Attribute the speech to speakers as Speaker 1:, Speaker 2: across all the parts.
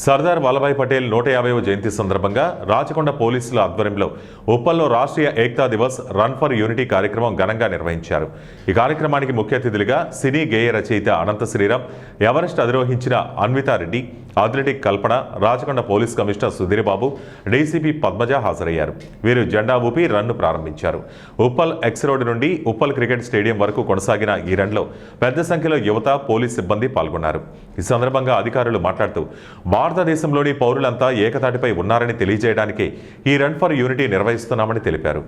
Speaker 1: సర్దార్ వల్లభాయ్ పటేల్ 150వ జయంతి సందర్భంగా రాచకొండ పోలీసుల ఆధ్వర్యంలో ఉప్పల్లో Rashtriya Ekta Divas run for unity కార్యక్రమం ఘనంగా నిర్వహించారు. ఈ కార్యక్రమానికి ముఖ్య అతిథులుగా సినీ గేయ రచయిత అనంత శ్రీరామ్, ఎవరెస్ట్ అధిరోహించిన అన్వితారెడ్డి, అథ్లెటిక్ కల్పన, Rachakonda police commissioner Sudheer Babu, DCP Padmaja హాజరయ్యారు. వీరు జెండా ఊపి రన్ను ప్రారంభించారు. ఉప్పల్ ఎక్స్ రోడ్ నుండి ఉప్పల్ క్రికెట్ స్టేడియం వరకు కొనసాగిన ఈ రన్లో పెద్ద సంఖ్యలో యువత, పోలీస్ సిబ్బంది పాల్గొన్నారు. ఈ సందర్భంగా అధికారులు మాట్లాడుతూ భారతదేశంలోని పౌరులంతా ఏకతాటిపై ఉన్నారని తెలియజేయడానికి ఈ రన్ ఫర్ యూనిటీ నిర్వహిస్తున్నామని తెలిపారు.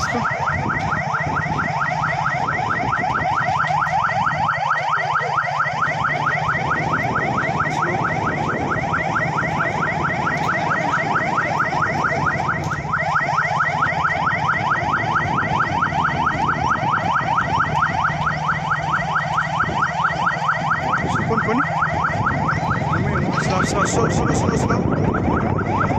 Speaker 2: Slow.